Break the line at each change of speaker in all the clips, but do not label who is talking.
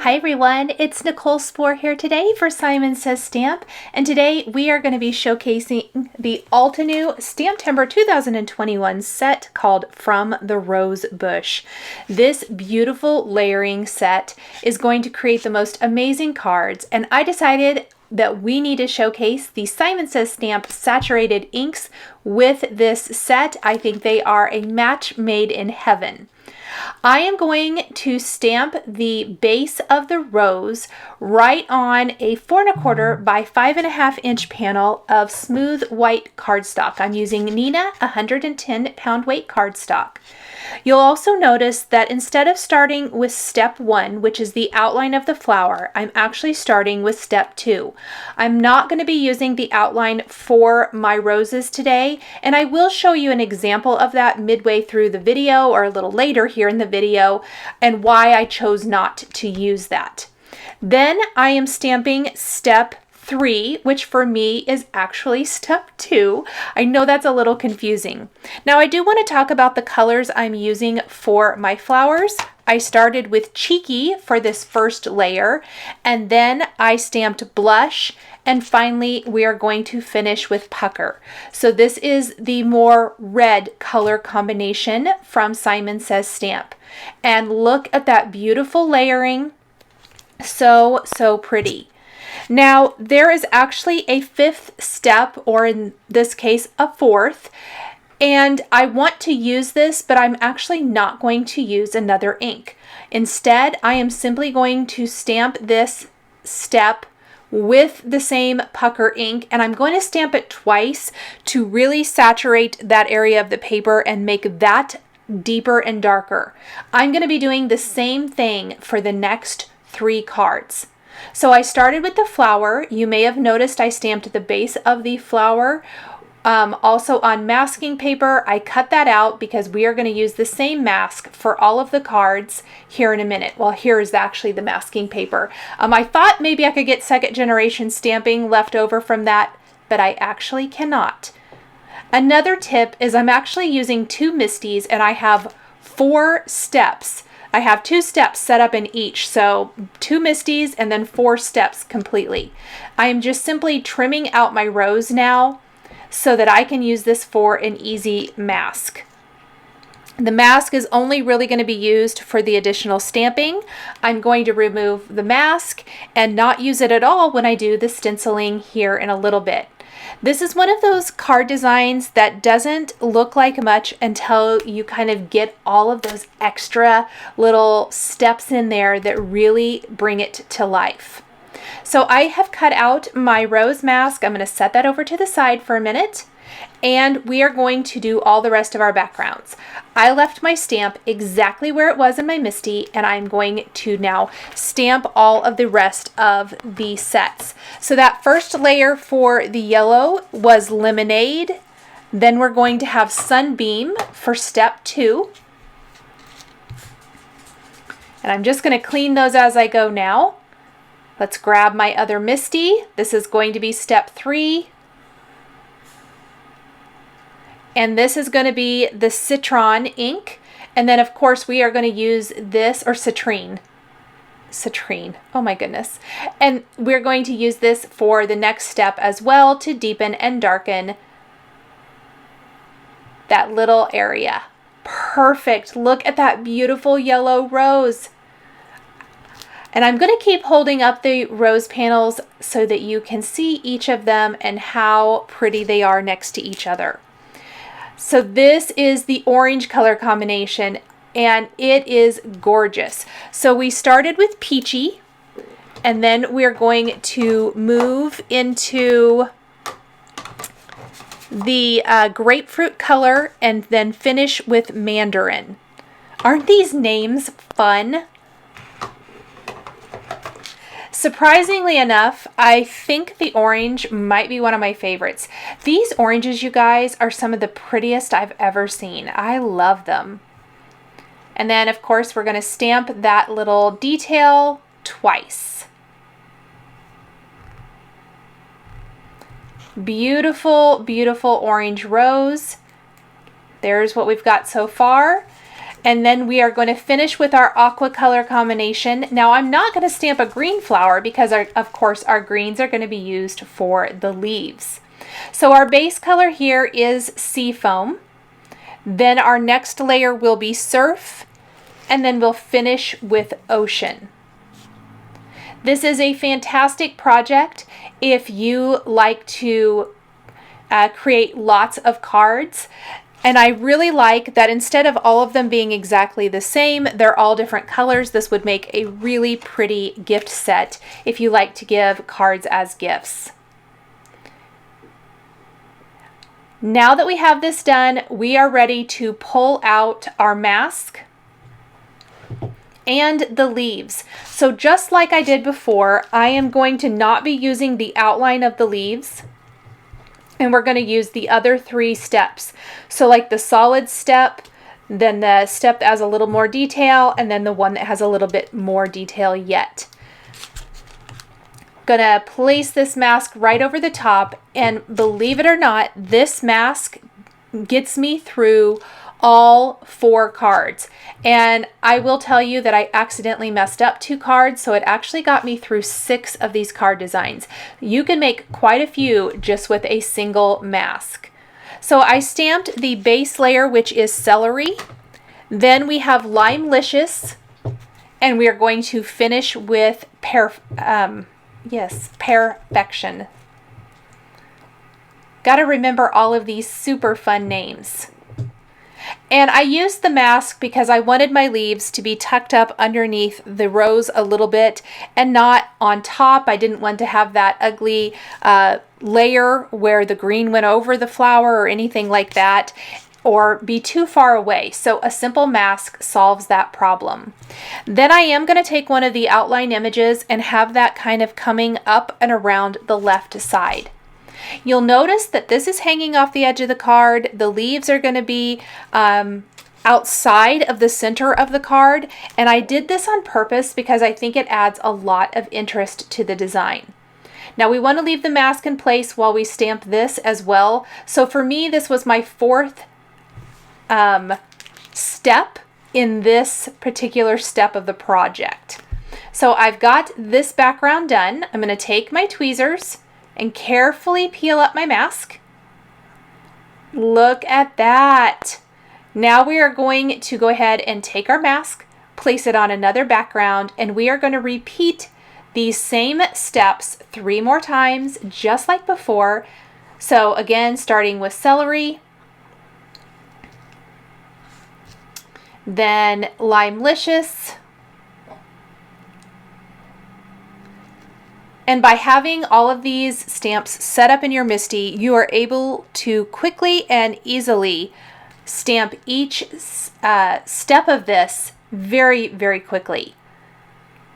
Hi everyone, it's Nichol Spohr here today for Simon Says Stamp, and today we are going to be showcasing the Altenew STAMPtember 2021 set called From the Rose Bush. This beautiful layering set is going to create the most amazing cards, and I decided that we need to showcase the Simon Says Stamp saturated inks with this set. I think they are a match made in heaven. I am going to stamp the base of the rose right on a 4 1/4 by 5 1/2 inch panel of smooth white cardstock. I'm using Nina 110 pound weight cardstock. You'll also notice that instead of starting with step 1, which is the outline of the flower, I'm actually starting with step 2. I'm not going to be using the outline for my roses today, and I will show you an example of that midway through the video or a little later here in the video and why I chose not to use that. Then I am stamping step 3, which for me is actually step 2. I know that's a little confusing. Now I do want to talk about the colors I'm using for my flowers. I started with Cheeky for this first layer, and then I stamped Blush, and finally we are going to finish with Pucker. So this is the more red color combination from Simon Says Stamp. And look at that beautiful layering. So pretty. Now, there is actually a 5th step, or in this case, a 4th, and I want to use this, but I'm actually not going to use another ink. Instead, I am simply going to stamp this step with the same pucker ink, and I'm going to stamp it twice to really saturate that area of the paper and make that deeper and darker. I'm going to be doing the same thing for the next 3 cards. So I started with the flower. You may have noticed I stamped the base of the flower. Also on masking paper, I cut that out because we are going to use the same mask for all of the cards here in a minute. Well, here is actually the masking paper. I thought maybe I could get 2nd generation stamping left over from that, but I actually cannot. Another tip is I'm actually using 2 Misties, and I have 4 steps. I have 2 steps set up in each, so 2 Misties and then 4 steps completely. I am just simply trimming out my rose now so that I can use this for an easy mask. The mask is only really going to be used for the additional stamping. I'm going to remove the mask and not use it at all when I do the stenciling here in a little bit. This is one of those card designs that doesn't look like much until you kind of get all of those extra little steps in there that really bring it to life. So I have cut out my rose mask. I'm going to set that over to the side for a minute, and we are going to do all the rest of our backgrounds. I left my stamp exactly where it was in my Misty, and I'm going to now stamp all of the rest of the sets. So that first layer for the yellow was Lemonade. Then we're going to have Sunbeam for step 2. And I'm just going to clean those as I go now. Let's grab my other Misty. This is going to be step 3. And this is going to be the Citron ink. And then, of course, we are going to use this, or Citrine. Citrine. Oh, my goodness. And we're going to use this for the next step as well to deepen and darken that little area. Perfect. Look at that beautiful yellow rose. And I'm going to keep holding up the rose panels so that you can see each of them and how pretty they are next to each other. So this is the orange color combination, and it is gorgeous. So we started with Peachy, and then we're going to move into the grapefruit color and then finish with Mandarin. Aren't these names fun? Surprisingly enough, I think the orange might be one of my favorites. These oranges, you guys, are some of the prettiest I've ever seen. I love them. And then, of course, we're going to stamp that little detail twice. Beautiful, beautiful orange rose. There's what we've got so far. And then we are going to finish with our aqua color combination. Now I'm not going to stamp a green flower because of course our greens are going to be used for the leaves. So our base color here is Seafoam. Then our next layer will be Surf, and then we'll finish with Ocean. This is a fantastic project if you like to create lots of cards. And I really like that instead of all of them being exactly the same, they're all different colors. This would make a really pretty gift set if you like to give cards as gifts. Now that we have this done, we are ready to pull out our mask and the leaves. So just like I did before, I am going to not be using the outline of the leaves, and we're going to use the other 3 steps. So like the solid step, then the step that has a little more detail, and then the one that has a little bit more detail yet. Gonna place this mask right over the top, and believe it or not, this mask gets me through all 4 cards. And I will tell you that I accidentally messed up 2 cards, so it actually got me through 6 of these card designs. You can make quite a few just with a single mask. So I stamped the base layer, which is Celery. Then we have Limelicious, and we are going to finish with Perfection. Got to remember all of these super fun names. And I used the mask because I wanted my leaves to be tucked up underneath the rose a little bit and not on top. I didn't want to have that ugly layer where the green went over the flower or anything like that, or be too far away. So a simple mask solves that problem. Then I am going to take one of the outline images and have that kind of coming up and around the left side. You'll notice that this is hanging off the edge of the card. The leaves are going to be outside of the center of the card, and I did this on purpose because I think it adds a lot of interest to the design. Now we want to leave the mask in place while we stamp this as well. So for me, this was my 4th step in this particular step of the project. So I've got this background done. I'm going to take my tweezers and carefully peel up my mask. Look at that. Now we are going to go ahead and take our mask, place it on another background, and we are going to repeat these same steps 3 more times, just like before. So again, starting with Celery, then Limelicious, and by having all of these stamps set up in your MISTI, you are able to quickly and easily stamp each step of this very, very quickly.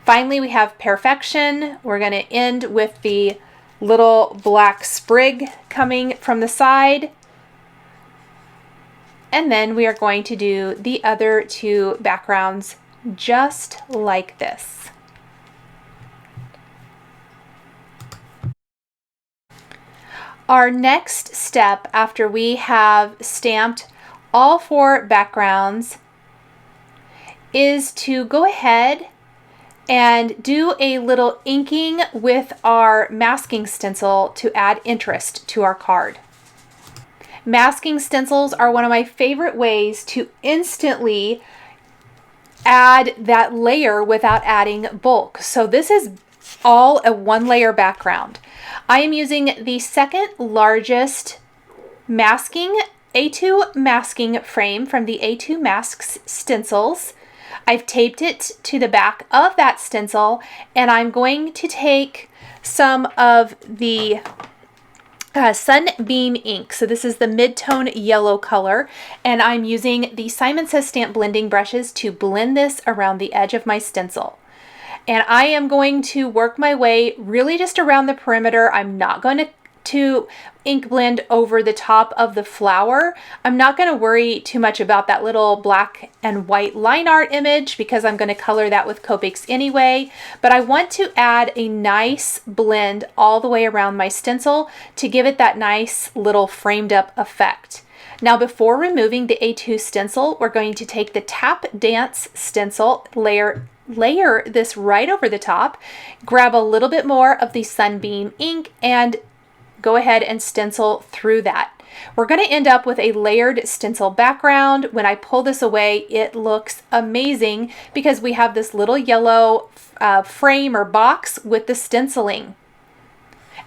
Finally, we have Perfection. We're going to end with the little black sprig coming from the side. And then we are going to do the other 2 backgrounds just like this. Our next step after we have stamped all 4 backgrounds is to go ahead and do a little inking with our masking stencil to add interest to our card. Masking stencils are one of my favorite ways to instantly add that layer without adding bulk. So this is all a 1-layer background. I am using the 2nd largest masking A2 masking frame from the A2 Masks stencils. I've taped it to the back of that stencil, and I'm going to take some of the Sunbeam ink. So this is the mid-tone yellow color, and I'm using the Simon Says Stamp blending brushes to blend this around the edge of my stencil. And I am going to work my way really just around the perimeter. I'm not going to ink blend over the top of the flower. I'm not going to worry too much about that little black and white line art image because I'm going to color that with Copics anyway. But I want to add a nice blend all the way around my stencil to give it that nice little framed up effect. Now before removing the A2 stencil, we're going to take the Tap Dance stencil, layer this right over the top, grab a little bit more of the Sunbeam ink, and go ahead and stencil through that. We're going to end up with a layered stencil background. When I pull this away, it looks amazing because we have this little yellow frame or box with the stenciling.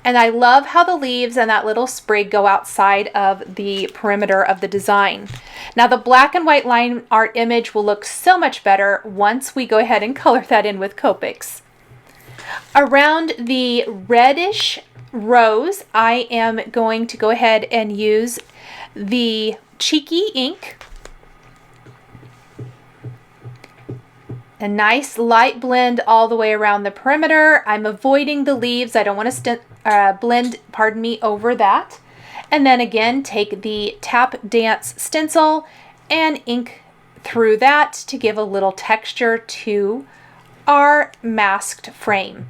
And I love how the leaves and that little sprig go outside of the perimeter of the design. Now the black and white line art image will look so much better once we go ahead and color that in with Copics. Around the reddish rose, I am going to go ahead and use the Cheeky ink. A nice light blend all the way around the perimeter. I'm avoiding the leaves. I don't want to blend, pardon me, over that. And then again, take the Tap Dance stencil and ink through that to give a little texture to our masked frame.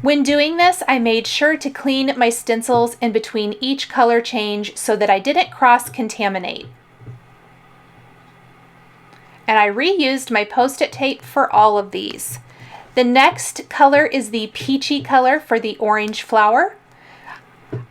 When doing this, I made sure to clean my stencils in between each color change so that I didn't cross-contaminate. And I reused my Post-it tape for all of these. The next color is the peachy color for the orange flower.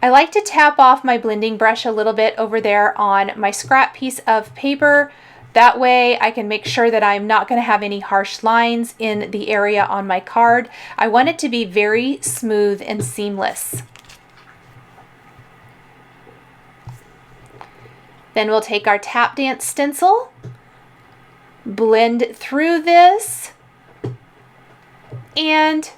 I like to tap off my blending brush a little bit over there on my scrap piece of paper. That way I can make sure that I'm not going to have any harsh lines in the area on my card. I want it to be very smooth and seamless. Then we'll take our Tap Dance stencil, blend through this, and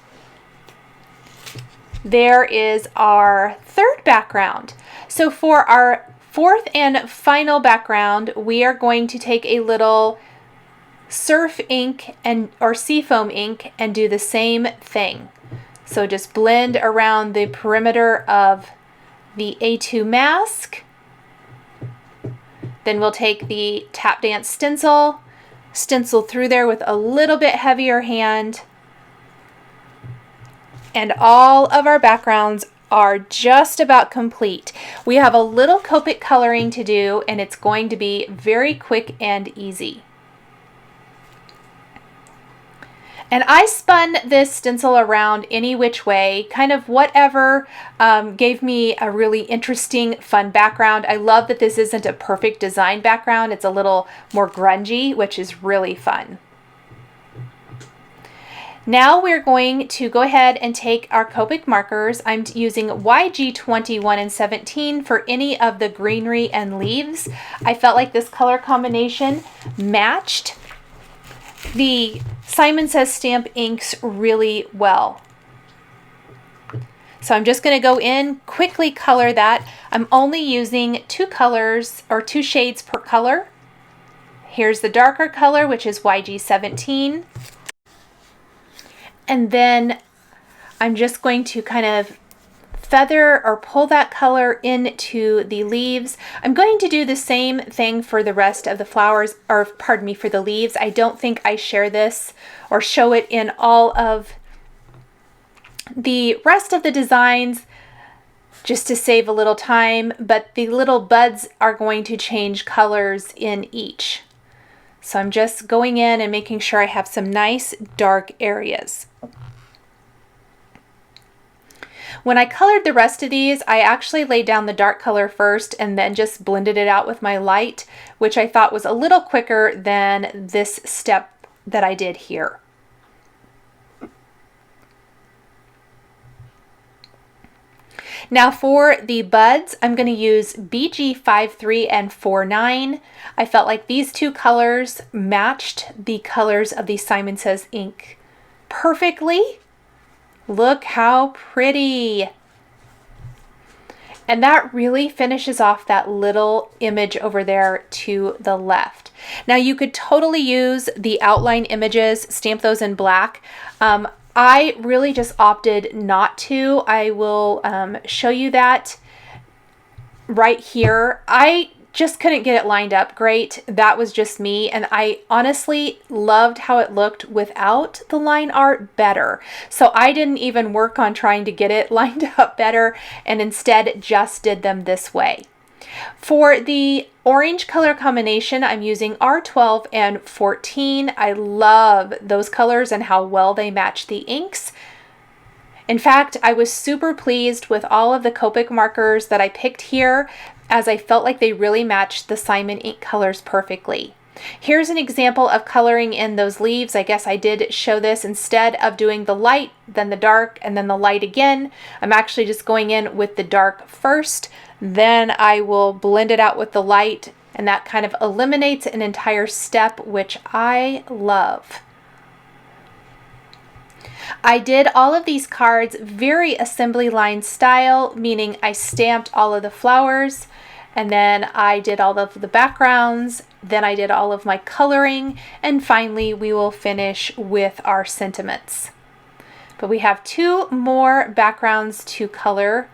there is our third background. So for our fourth and final background, we are going to take a little surf ink or seafoam ink and do the same thing. So just blend around the perimeter of the A2 mask. Then we'll take the Tap Dance stencil, stencil through there with a little bit heavier hand, and all of our backgrounds are just about complete. We have a little Copic coloring to do, and it's going to be very quick and easy. And I spun this stencil around any which way, kind of whatever gave me a really interesting, fun background. I love that this isn't a perfect design background. It's a little more grungy, which is really fun. Now we're going to go ahead and take our Copic markers. I'm using YG21 and 17 for any of the greenery and leaves. I felt like this color combination matched the Simon Says Stamp inks really well. So I'm just going to go in, quickly color that. I'm only using 2 colors or 2 shades per color. Here's the darker color, which is YG17. And then I'm just going to kind of feather or pull that color into the leaves. I'm going to do the same thing for the rest of the flowers, or pardon me, for the leaves. I don't think I share this or show it in all of the rest of the designs, just to save a little time, but the little buds are going to change colors in each. So I'm just going in and making sure I have some nice dark areas. When I colored the rest of these, I actually laid down the dark color first and then just blended it out with my light, which I thought was a little quicker than this step that I did here. Now for the buds, I'm going to use BG53 and 49. I felt like these 2 colors matched the colors of the Simon Says ink perfectly. Look how pretty. And that really finishes off that little image over there to the left. Now you could totally use the outline images, stamp those in black. I really just opted not to. I will show you that right here. I just couldn't get it lined up great. That was just me, and I honestly loved how it looked without the line art better. So I didn't even work on trying to get it lined up better, and instead just did them this way. For the orange color combination, I'm using R12 and 14. I love those colors and how well they match the inks. In fact, I was super pleased with all of the Copic markers that I picked here, as I felt like they really matched the Simon ink colors perfectly. Here's an example of coloring in those leaves. I guess I did show this instead of doing the light, then the dark, and then the light again. I'm actually just going in with the dark first, then I will blend it out with the light, and that kind of eliminates an entire step, which I love. I did all of these cards very assembly line style, meaning I stamped all of the flowers, and then I did all of the backgrounds, then I did all of my coloring, and finally we will finish with our sentiments. But we have 2 more backgrounds to color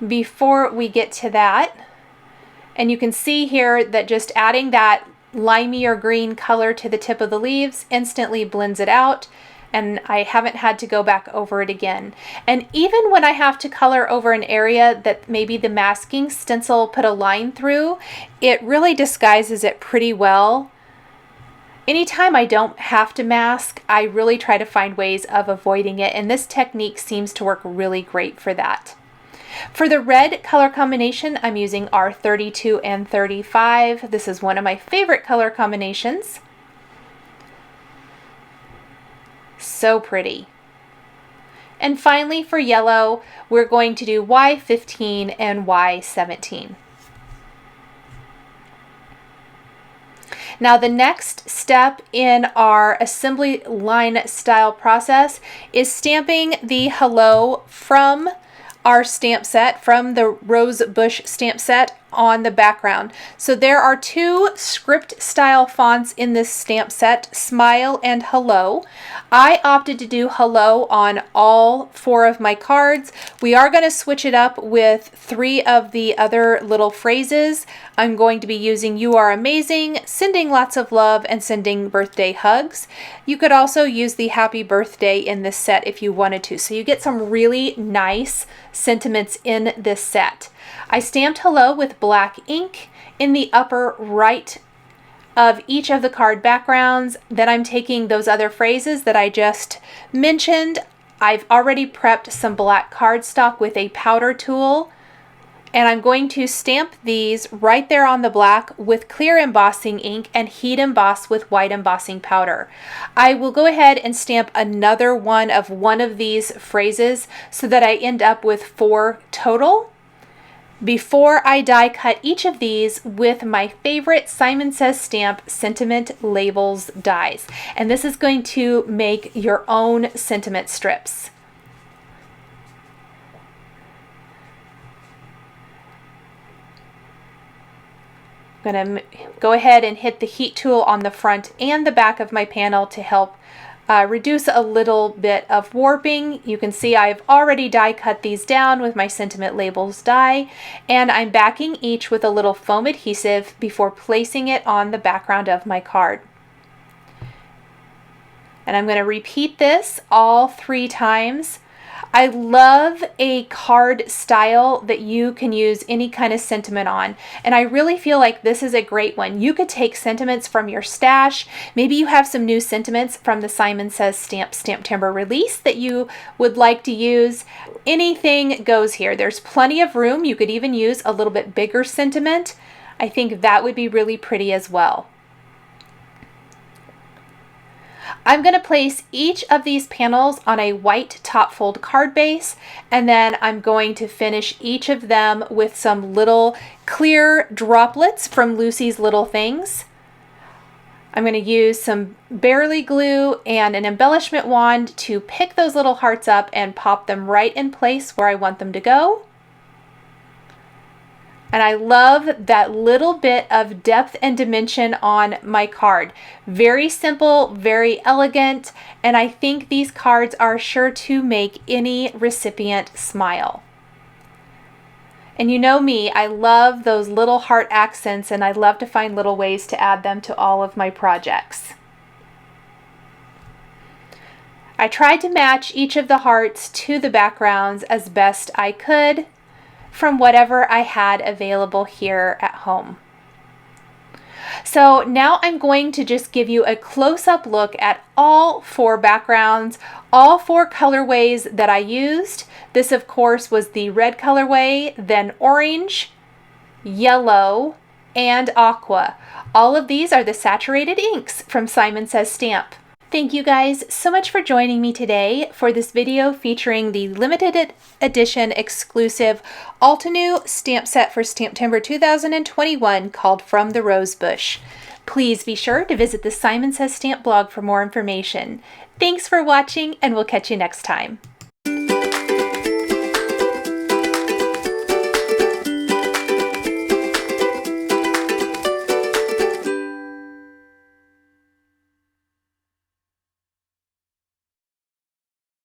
before we get to that. And you can see here that just adding that limey or green color to the tip of the leaves instantly blends it out, and I haven't had to go back over it again. And even when I have to color over an area that maybe the masking stencil put a line through, it really disguises it pretty well. Anytime I don't have to mask, I really try to find ways of avoiding it, and this technique seems to work really great for that. For the red color combination, I'm using R32 and 35. This is one of my favorite color combinations. So pretty. And finally, for yellow, we're going to do Y15 and Y17. Now the next step in our assembly line style process is stamping the hello from our stamp set, from the Rose Bush stamp set, on the background. So there are 2 script style fonts in this stamp set, Smile and Hello. I opted to do Hello on all 4 of my cards. We are going to switch it up with 3 of the other little phrases. I'm going to be using You Are Amazing, Sending Lots of Love, and Sending Birthday Hugs. You could also use the Happy Birthday in this set if you wanted to. So you get some really nice sentiments in this set. I stamped hello with black ink in the upper right of each of the card backgrounds. Then I'm taking those other phrases that I just mentioned. I've already prepped some black cardstock with a powder tool, and I'm going to stamp these right there on the black with clear embossing ink and heat emboss with white embossing powder. I will go ahead and stamp another one of these phrases so that I end up with 4 total before I die cut each of these with my favorite Simon Says Stamp sentiment labels dies. And this is going to make your own sentiment strips. I'm going to go ahead and hit the heat tool on the front and the back of my panel to help reduce a little bit of warping. You can see I've already die cut these down with my sentiment labels die, and I'm backing each with a little foam adhesive before placing it on the background of my card. And I'm going to repeat this all 3 times. I love a card style that you can use any kind of sentiment on, and I really feel like this is a great one. You could take sentiments from your stash. Maybe you have some new sentiments from the Simon Says STAMPtember release that you would like to use. Anything goes here. There's plenty of room. You could even use a little bit bigger sentiment. I think that would be really pretty as well. I'm going to place each of these panels on a white top fold card base, and then I'm going to finish each of them with some little clear droplets from Lucy's Little Things. I'm going to use some Barely glue and an embellishment wand to pick those little hearts up and pop them right in place where I want them to go. And I love that little bit of depth and dimension on my card. Very simple, very elegant, and I think these cards are sure to make any recipient smile. And you know me, I love those little heart accents, and I love to find little ways to add them to all of my projects. I tried to match each of the hearts to the backgrounds as best I could from whatever I had available here at home. So now I'm going to just give you a close-up look at all 4 backgrounds, all 4 colorways that I used. This, of course, was the red colorway, then orange, yellow, and aqua. All of these are the saturated inks from Simon Says Stamp. Thank you guys so much for joining me today for this video featuring the limited edition exclusive Altenew stamp set for STAMPtember 2021 called From the Rose Bush. Please be sure to visit the Simon Says Stamp blog for more information. Thanks for watching, and we'll catch you next time.